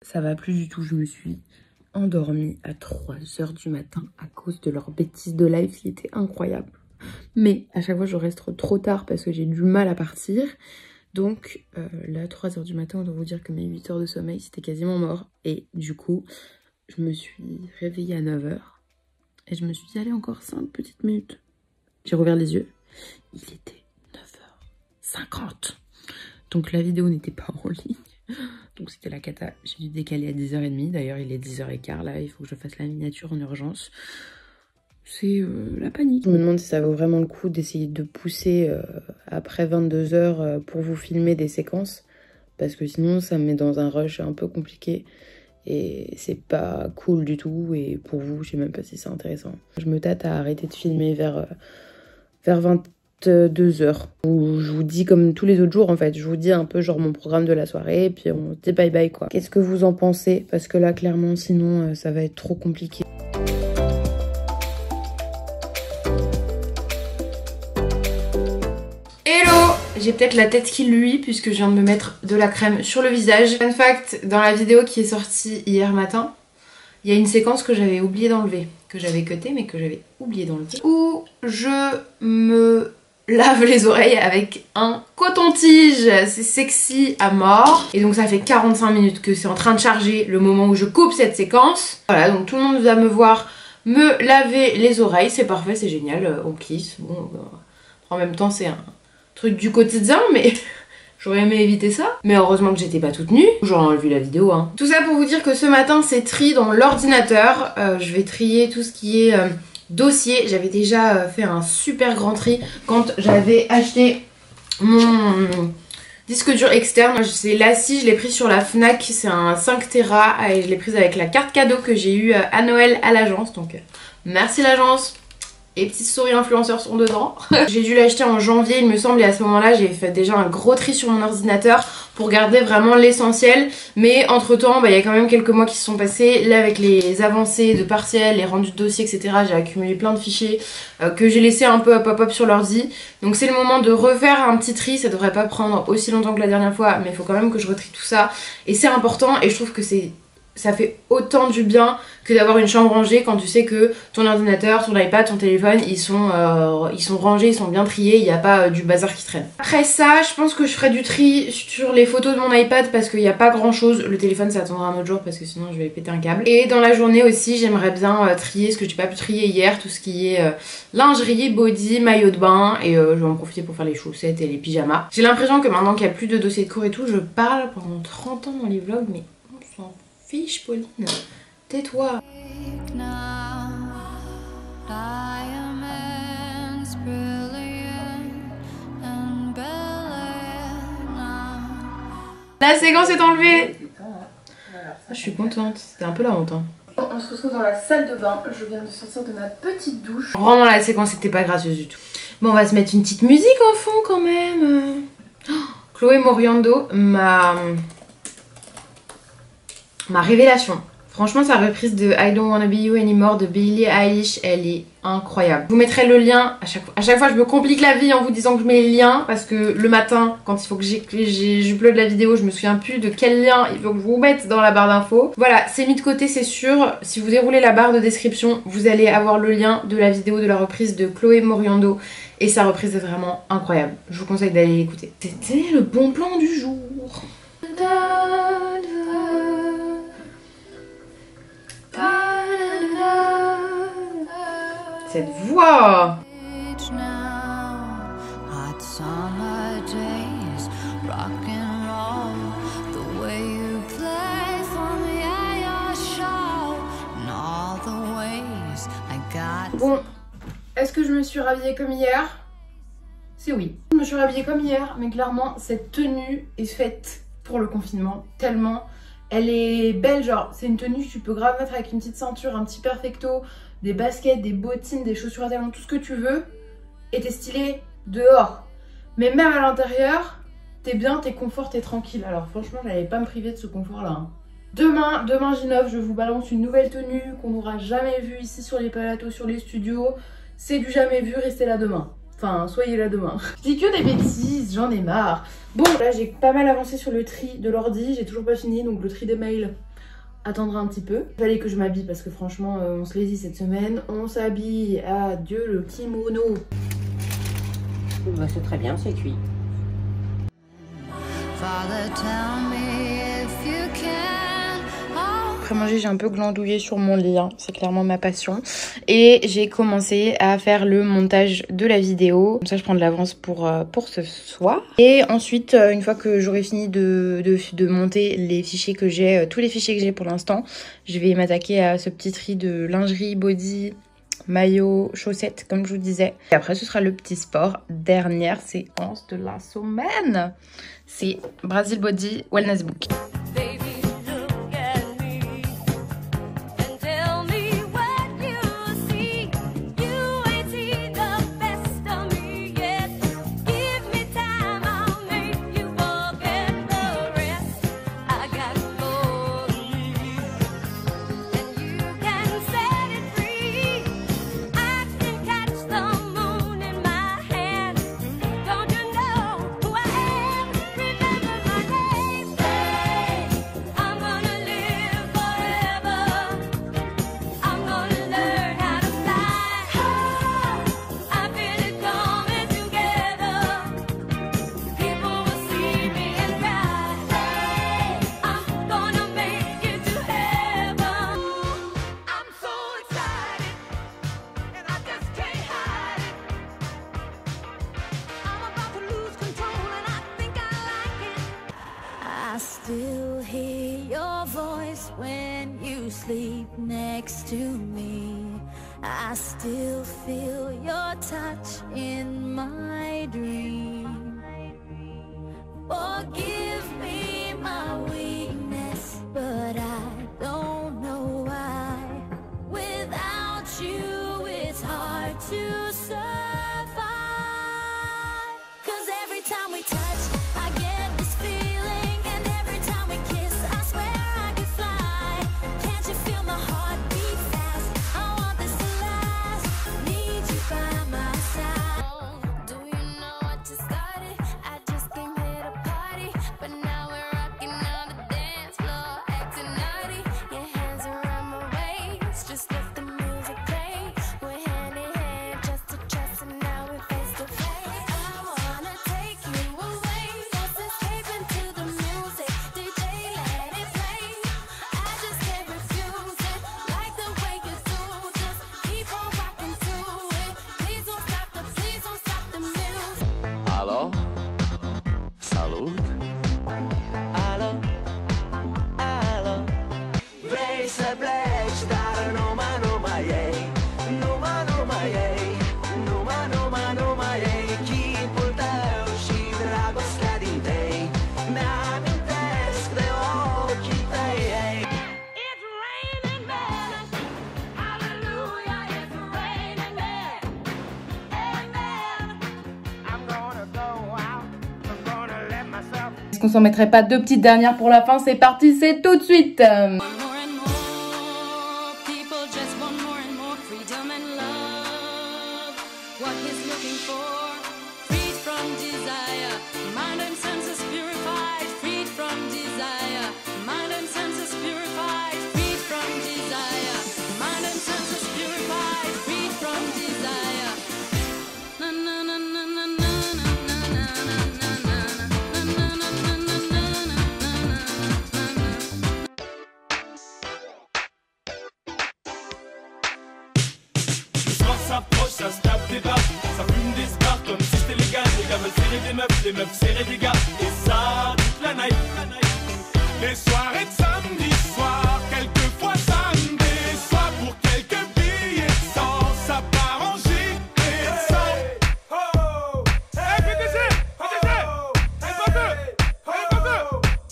Ça va plus du tout, je me suis endormie à 3 h du matin à cause de leur bêtise de live qui était incroyable. Mais à chaque fois je reste trop tard parce que j'ai du mal à partir. Donc là, à 3 h du matin, on doit vous dire que mes 8 heures de sommeil c'était quasiment mort. Et du coup, je me suis réveillée à 9 h. Et je me suis dit, allez, encore 5 petites minutes. J'ai rouvert les yeux. Il était 9 h 50. Donc la vidéo n'était pas en ligne. Donc c'était la cata. J'ai dû décaler à 10 h 30. D'ailleurs, il est 10 h 15 là. Il faut que je fasse la miniature en urgence. C'est la panique. Je me demande si ça vaut vraiment le coup d'essayer de pousser après 22 h pour vous filmer des séquences. Parce que sinon, ça me met dans un rush un peu compliqué. Et c'est pas cool du tout. Et pour vous, je sais même pas si c'est intéressant. Je me tâte à arrêter de filmer vers 22 h. Je vous dis comme tous les autres jours en fait. Je vous dis un peu genre mon programme de la soirée. Et puis on dit bye bye quoi. Qu'est-ce que vous en pensez? Parce que là clairement sinon ça va être trop compliqué. Hello! J'ai peut-être la tête qui luit puisque je viens de me mettre de la crème sur le visage. Fun fact, dans la vidéo qui est sortie hier matin, il y a une séquence que j'avais oublié d'enlever. Que j'avais cutée mais que j'avais oublié d'enlever. Où je me lave les oreilles avec un coton-tige. C'est sexy à mort. Et donc ça fait 45 minutes que c'est en train de charger le moment où je coupe cette séquence. Voilà, donc tout le monde va me voir me laver les oreilles. C'est parfait, c'est génial, on kiffe. Bon, en même temps c'est un truc du quotidien, mais j'aurais aimé éviter ça. Mais heureusement que j'étais pas toute nue. J'aurais enlevé la vidéo, hein. Tout ça pour vous dire que ce matin, c'est tri dans l'ordinateur. Je vais trier tout ce qui est dossier. J'avais déjà fait un super grand tri quand j'avais acheté mon disque dur externe. C'est l'ACI, je l'ai pris sur la Fnac. C'est un 5 Tera et je l'ai prise avec la carte cadeau que j'ai eue à Noël à l'agence. Donc merci l'agence. Et petites souris influenceurs sont dedans. J'ai dû l'acheter en janvier il me semble, et à ce moment là j'ai fait déjà un gros tri sur mon ordinateur pour garder vraiment l'essentiel. Mais entre temps il y a quand même quelques mois qui se sont passés. Là avec les avancées de partiels, les rendus de dossiers etc, j'ai accumulé plein de fichiers que j'ai laissé un peu à pop-up sur l'ordi. Donc c'est le moment de refaire un petit tri. Ça devrait pas prendre aussi longtemps que la dernière fois, mais il faut quand même que je retrie tout ça. Et c'est important et je trouve que ça fait autant du bien que d'avoir une chambre rangée quand tu sais que ton ordinateur, ton iPad, ton téléphone, ils sont rangés, ils sont bien triés, il n'y a pas du bazar qui traîne. Après ça, je pense que je ferai du tri sur les photos de mon iPad parce qu'il n'y a pas grand chose. Le téléphone, ça attendra un autre jour parce que sinon je vais péter un câble. Et dans la journée aussi, j'aimerais bien trier ce que j'ai pas pu trier hier, tout ce qui est lingerie, body, maillot de bain, et je vais en profiter pour faire les chaussettes et les pyjamas. J'ai l'impression que maintenant qu'il n'y a plus de dossier de cours et tout, je parle pendant 30 ans dans les vlogs, mais on s'en fiche, Pauline. Tais-toi. La séquence est enlevée. Je suis contente, c'était un peu la honte. On se retrouve dans la salle de bain. Je viens de sortir de ma petite douche. Vraiment la séquence n'était pas gracieuse du tout. Bon, on va se mettre une petite musique en fond quand même. Oh, Chloé Moriando, ma révélation. Franchement sa reprise de I Don't Wanna Be You Anymore de Billie Eilish, elle est incroyable. Je vous mettrai le lien à chaque fois. À chaque fois je me complique la vie en vous disant que je mets les liens parce que le matin quand il faut que j'upload la vidéo je me souviens plus de quel lien il faut que je vous mette dans la barre d'infos. Voilà, c'est mis de côté c'est sûr. Si vous déroulez la barre de description vous allez avoir le lien de la vidéo de la reprise de Chloé Moriando et sa reprise est vraiment incroyable. Je vous conseille d'aller l'écouter. C'était le bon plan du jour. Cette voix. Bon, est-ce que je me suis rhabillée comme hier? C'est oui. Je me suis rhabillée comme hier, mais clairement cette tenue est faite pour le confinement tellement elle est belle, genre c'est une tenue que tu peux grave mettre avec une petite ceinture, un petit perfecto, des baskets, des bottines, des chaussures à talons, tout ce que tu veux, et t'es stylé dehors. Mais même à l'intérieur, t'es bien, t'es confort, t'es tranquille. Alors franchement, j'allais pas me priver de ce confort-là. Hein. Demain J9, je vous balance une nouvelle tenue qu'on n'aura jamais vue ici sur les plateaux, sur les studios. C'est du jamais vu, restez là demain. Enfin, soyez là demain. Je dis que des bêtises, j'en ai marre. Bon, là j'ai pas mal avancé sur le tri de l'ordi, j'ai toujours pas fini, donc le tri des mails, attendre un petit peu. Il fallait que je m'habille parce que franchement, on se les dit cette semaine. On s'habille. Adieu le kimono. Bah, c'est très bien, c'est cuit. Après manger, j'ai un peu glandouillé sur mon lit, hein. C'est clairement ma passion. Et j'ai commencé à faire le montage de la vidéo. Comme ça, je prends de l'avance pour ce soir. Et ensuite, une fois que j'aurai fini de monter les fichiers que j'ai, tous les fichiers que j'ai pour l'instant, je vais m'attaquer à ce petit tri de lingerie, body, maillot, chaussettes, comme je vous disais. Et après, ce sera le petit sport. Dernière séance de la semaine. C'est Brazil Body Wellness Book. I still hear your voice when you sleep next to me. I still feel your touch in my dream. Forgive me my weakness, but I don't know why. Without you, it's hard to survive. 'Cause every time we touch, I get this feeling, and every time we kiss, I swear I could fly. Can't you feel my heart beat fast? I want this to last. Need you by my side. Do you know what just started? I just came here to party, but now we're rocking on the dance floor, acting naughty. Your hands around my waist, just let the music play. We're hand in hand, just to trust, and now we're face to face. I wanna take you away, just escape into the music. DJ, let it play. I just can't refuse it. Like the way you do, just keep on rocking to it. Please don't stop the music. Halo? Salut? Alo? Alo? Vrei să pleci, dar numai ei. Numai ei. Numai ei. Chipul tău și dragostea din tei mi-amintesc de ochii tăi. It's raining men. Hallelujah, it's raining men. Amen. I'm gonna go out. I'm gonna let myself. Est-ce qu'on s'en mettrait pas deux petites dernières pour la fin? C'est parti, c'est tout de suite. More and more people just want more and more freedom and love. What he's looking for, freed from desire, mind and senses purified, freed from desire, mind and senses purified, freed from desire, mind and senses purified, freed from desire. Na na na na na na na na na na na na na na na na na. Le soir s'approche, ça se tape des barres, ça fume des spars comme si c'était légal. Les gars veulent serrer des meufs, les meufs serrer des gars. Et ça, toute la night. Les soirées de samedi soir, quelquefois ça me déçoit. Pour quelques billets de sang, ça part en gilet de sang. Hey PDG, PDG, elle va deux, elle va deux.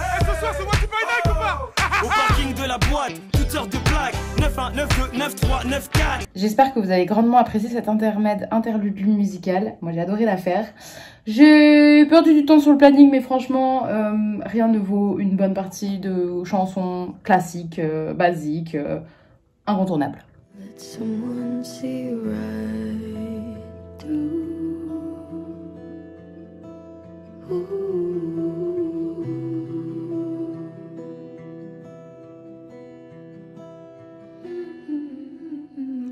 Hey, ce soir c'est moi qui paye Nike ou pas? Au parking de la boîte, toutes sortes de plaques. 9-1, 9-2, 9-3, 9-4. J'espère que vous avez grandement apprécié cet interlude musical. Moi, j'ai adoré la faire. J'ai perdu du temps sur le planning, mais franchement, rien ne vaut une bonne partie de chansons classiques, basiques, incontournables. Let someone see right through. Ooh.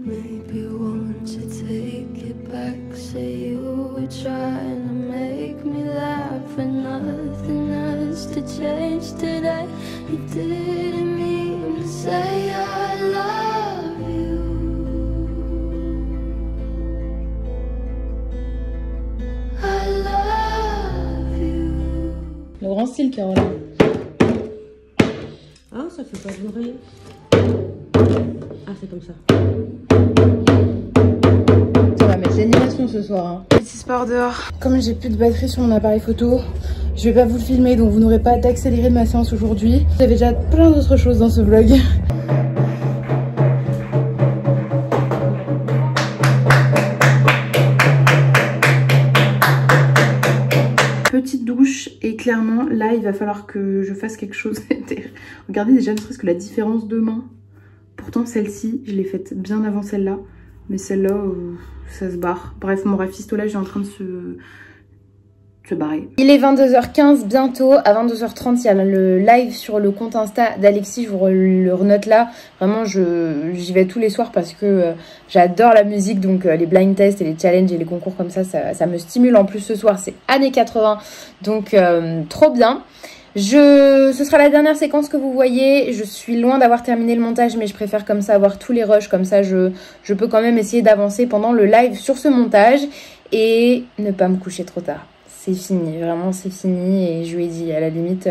Maybe won't you take it back? Say you were trying to make me laugh, and nothing else to change today. You didn't mean to say I love you. I love you. Le grand style, Caroline. Ah, ça fait pas de l'oreille. Ah, c'est comme ça. On va mettre l'animation ce soir. Hein. Petit sport dehors. Comme j'ai plus de batterie sur mon appareil photo, je vais pas vous le filmer, donc vous n'aurez pas d'accéléré de ma séance aujourd'hui. J'avais déjà plein d'autres choses dans ce vlog. Petite douche, et clairement là il va falloir que je fasse quelque chose. Regardez déjà ne serait-ce que la différence de main. Pourtant celle-ci je l'ai faite bien avant celle-là, mais celle-là ça se barre. Bref, mon rafistolage est en train de se barrer. Il est 22h15 bientôt. À 22h30 il y a le live sur le compte Insta d'Alexis, je vous le renote là. Vraiment j'y vais tous les soirs parce que j'adore la musique, donc les blind tests et les challenges et les concours comme ça me stimule. En plus ce soir c'est années 80, donc trop bien. Ce sera la dernière séquence que vous voyez. Je suis loin d'avoir terminé le montage, mais je préfère comme ça avoir tous les rushs, comme ça je peux quand même essayer d'avancer pendant le live sur ce montage et ne pas me coucher trop tard. C'est fini, vraiment c'est fini, et je lui ai dit à la limite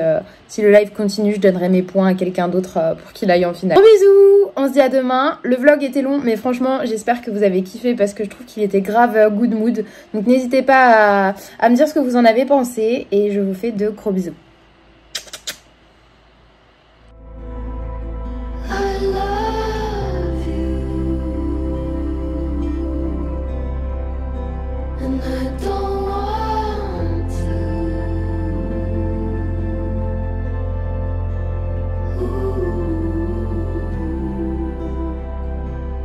si le live continue je donnerai mes points à quelqu'un d'autre pour qu'il aille en finale. Gros bisous, on se dit à demain. Le vlog était long mais franchement j'espère que vous avez kiffé parce que je trouve qu'il était grave good mood, donc n'hésitez pas à me dire ce que vous en avez pensé et je vous fais de gros bisous. I love